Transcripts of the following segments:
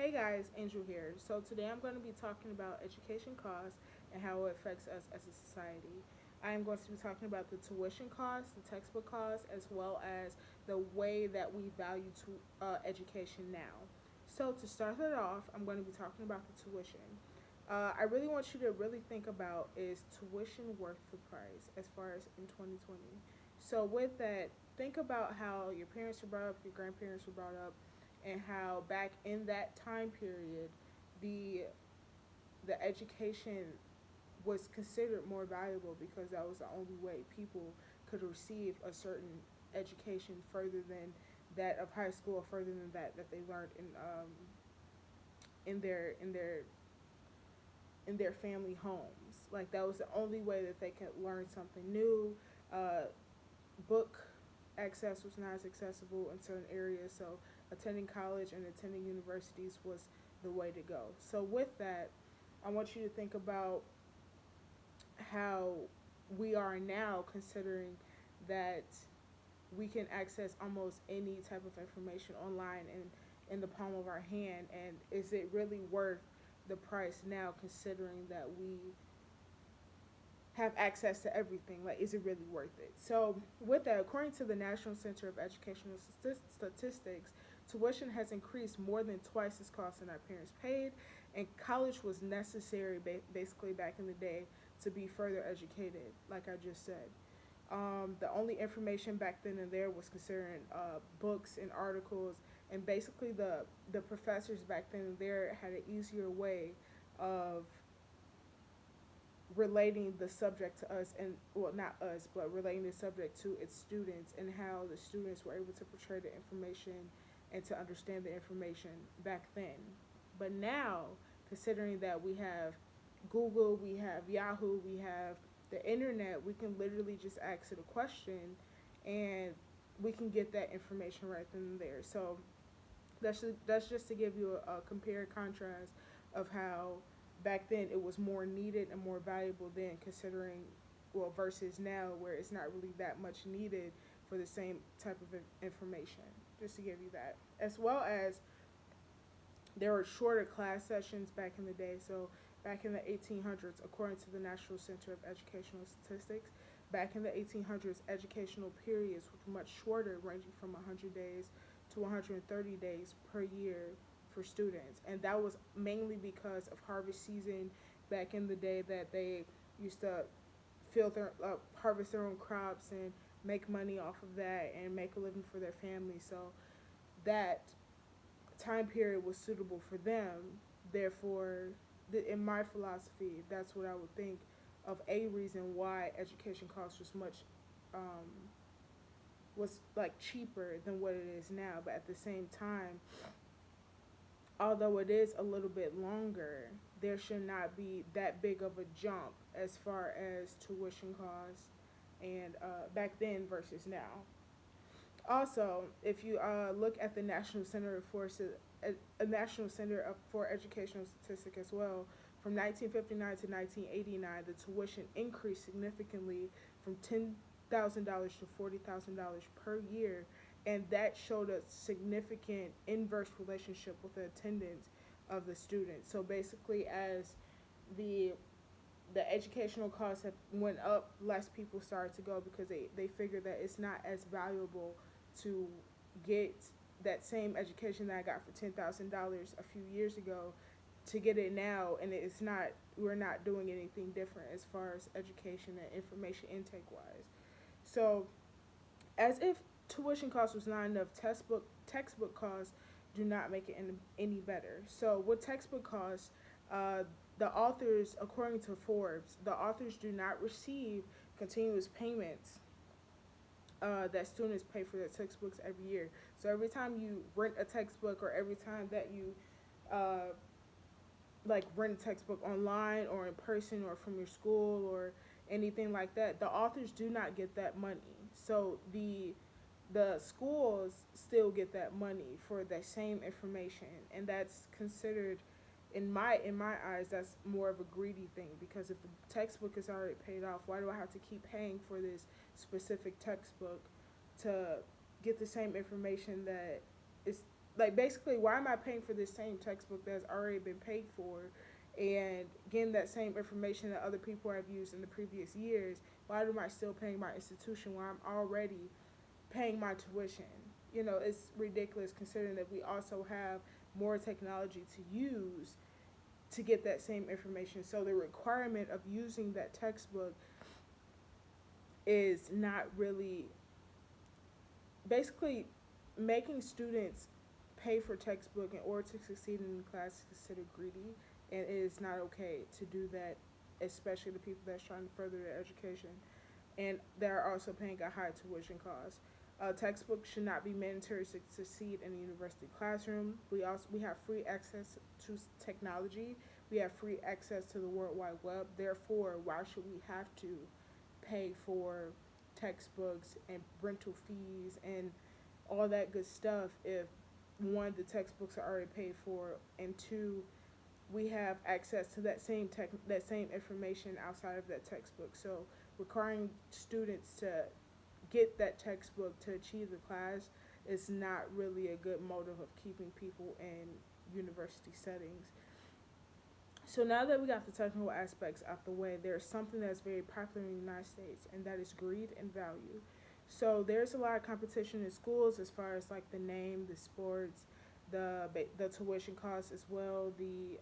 Hey guys, Angel here. So today I'm going to be talking about education costs and how it affects us as a society. I am going to be talking about the tuition costs, the textbook costs, as well as the way that we value education now. So to start it off, I'm going to be talking about the tuition. I really want you to really think about, is tuition worth the price as far as in 2020? So with that, think about how your parents were brought up, your grandparents were brought up, and how back in that time period, the the education was considered more valuable because that was the only way people could receive a certain education further than that of high school, or further than that they learned in their in their family homes. Like that was the only way that they could learn something new. Book access was not as accessible in certain areas, so attending college and attending universities was the way to go. So with that, I want you to think about how we are now, considering that we can access almost any type of information online and in the palm of our hand, and is it really worth the price now, considering that we have access to everything? Like, is it really worth it? So with that, according to the National Center of Educational Statistics, tuition has increased more than twice as cost than our parents paid, and college was necessary basically back in the day to be further educated, like I just said. The only information back then and there was considering books and articles, and basically the professors back then and there had an easier way of relating the subject to us, and well, not us, but relating the subject to its students, and how the students were able to portray the information and to understand the information back then. But now, considering that we have Google, we have Yahoo, we have the internet, we can literally just ask it a question and we can get that information right then and there. So that's just to give you a compare and contrast of how back then it was more needed and more valuable then, considering, well, versus now where it's not really that much needed for the same type of information. Just to give you that, as well as there were shorter class sessions back in the day. So back in the 1800s, according to the National Center of Educational Statistics, back in the 1800s, educational periods were much shorter, ranging from 100 days to 130 days per year for students. And that was mainly because of harvest season back in the day, that they used to harvest their own crops and make money off of that and make a living for their family. So that time period was suitable for them. Therefore, in my philosophy, that's what I would think of a reason why education cost was much was like cheaper than what it is now. But at the same time, although it is a little bit longer, there should not be that big of a jump as far as tuition costs and back then versus now. Also, if you look at the National Center for Educational Statistics as well, from 1959 to 1989, the tuition increased significantly from $10,000 to $40,000 per year, and that showed a significant inverse relationship with the attendance of the students. So basically, as the the educational costs have went up, less people started to go because they figure that it's not as valuable to get that same education that I got for $10,000 a few years ago to get it now, and it's not, we're not doing anything different as far as education and information intake wise. So as if tuition costs was not enough, textbook costs do not make it any better. So with textbook costs, uh, the authors, according to Forbes, the authors do not receive continuous payments that students pay for their textbooks every year. So every time you rent a textbook, or every time that you uh, like rent a textbook online or in person or from your school or anything like that, the authors do not get that money. So the schools still get that money for the same information, and that's considered, in my eyes, that's more of a greedy thing, because if the textbook is already paid off, why do I have to keep paying for this specific textbook to get the same information that is like basically why am I paying for this same textbook that's already been paid for and getting that same information that other people have used in the previous years? Why am I still paying my institution when I'm already paying my tuition? You know, it's ridiculous considering that we also have more technology to use to get that same information. So the requirement of using that textbook is not really, basically making students pay for textbook in order to succeed in the class is considered greedy, and it is not okay to do that, especially the people that's trying to further their education and they're also paying a high tuition cost. Textbooks should not be mandatory to succeed in a university classroom. We have free access to technology. We have free access to the World Wide Web. Therefore, why should we have to pay for textbooks and rental fees and all that good stuff if one, the textbooks are already paid for, and two, we have access to that same information outside of that textbook. So requiring students to get that textbook to achieve the class is not really a good motive of keeping people in university settings. So now that we got the technical aspects out the way, there's something that's very popular in the United States, and that is greed and value. So there's a lot of competition in schools as far as like the name, the sports, the tuition costs as well, the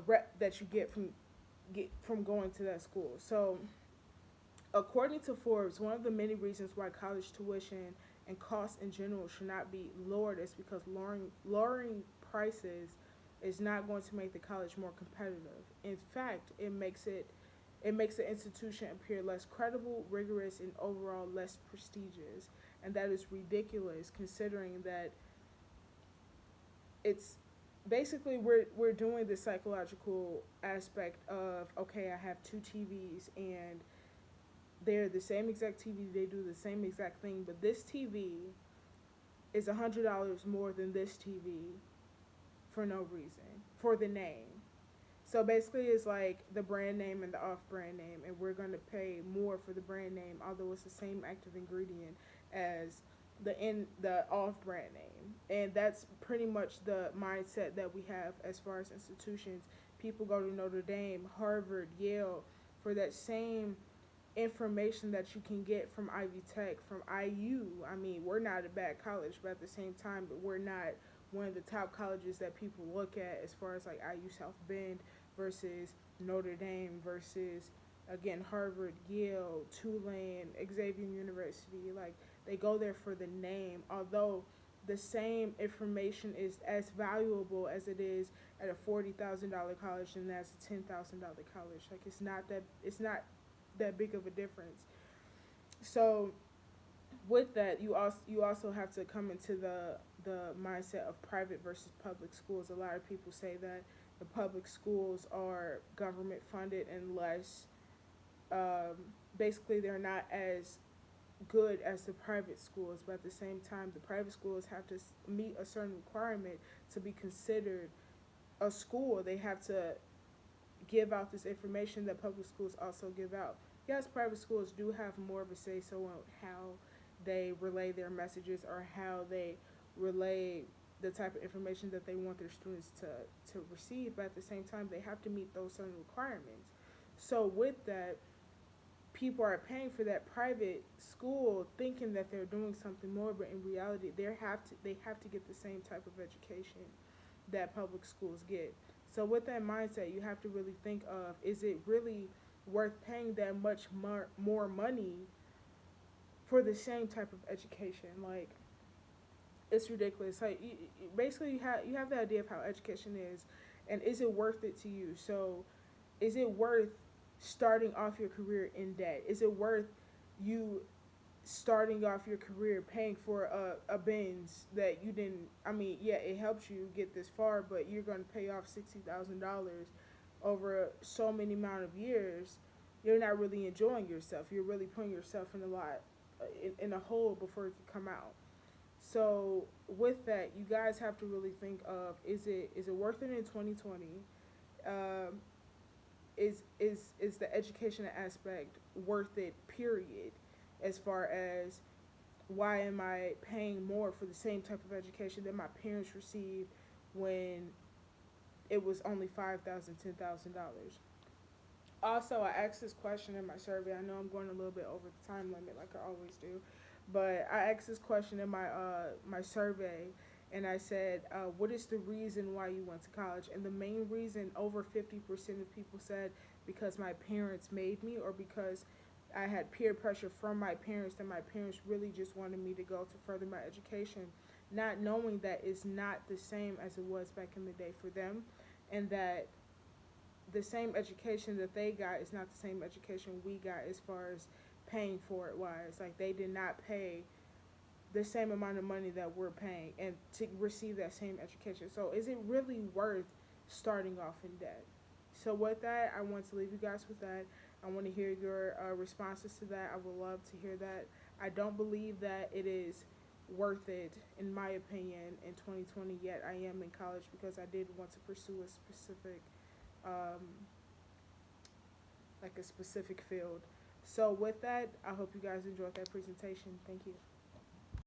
rep that you get from going to that school. So according to Forbes, one of the many reasons why college tuition and costs in general should not be lowered is because lowering prices is not going to make the college more competitive. In fact, it makes the institution appear less credible, rigorous, and overall less prestigious. And that is ridiculous considering that it's basically we're doing the psychological aspect of, okay, I have two TVs and they're the same exact TV, they do the same exact thing, but this TV is $100 more than this TV for no reason, for the name. So basically, it's like the brand name and the off-brand name, and we're going to pay more for the brand name, although it's the same active ingredient as the off-brand name. And that's pretty much the mindset that we have as far as institutions. People go to Notre Dame, Harvard, Yale for that same information that you can get from Ivy Tech, from IU. I mean, we're not a bad college, but at the same time, but we're not one of the top colleges that people look at as far as like IU South Bend versus Notre Dame versus, again, Harvard, Yale, Tulane, Xavier University. Like, they go there for the name, although the same information is as valuable as it is at a $40,000 college and as a $10,000 college. Like, it's not that big of a difference. So with that, you also have to come into the mindset of private versus public schools. A lot of people say that the public schools are government funded and less, basically they're not as good as the private schools, but at the same time the private schools have to meet a certain requirement to be considered a school. They have to give out this information that public schools also give out. Yes, private schools do have more of a say so on how they relay their messages or how they relay the type of information that they want their students to receive, but at the same time they have to meet those certain requirements. So with that, people are paying for that private school thinking that they're doing something more, but in reality they have to get the same type of education that public schools get. So with that mindset, you have to really think of, is it really worth paying that much more money for the same type of education? Like, it's ridiculous. Like, basically you have the idea of how education is, and is it worth it to you? So is it worth starting off your career in debt? Is it worth you starting off your career paying for a Benz that you didn't, I mean, yeah, it helps you get this far, but you're going to pay off $60,000 over so many amount of years? You're not really enjoying yourself. You're really putting yourself in a lot, in a hole before you can come out. So with that, you guys have to really think of, is it worth it in 2020? Is the education aspect worth it, period, as far as why am I paying more for the same type of education that my parents received when it was only $5,000, $10,000? Also, I asked this question in my survey. I know I'm going a little bit over the time limit, like I always do, but I asked this question in my survey, and I said, "What is the reason why you went to college?" And the main reason, over 50% of people said, because my parents made me, or because I had peer pressure from my parents, that my parents really just wanted me to go to further my education, not knowing that it's not the same as it was back in the day for them, and that the same education that they got is not the same education we got as far as paying for it wise. Like, they did not pay the same amount of money that we're paying and to receive that same education. So is it really worth starting off in debt? So with that, I want to leave you guys with that. I want to hear your responses to that. I would love to hear that. I don't believe that it is worth it, in my opinion, in 2020 yet. I am in college because I did want to pursue a specific um, like a specific field. So with that, I hope you guys enjoyed that presentation. Thank you.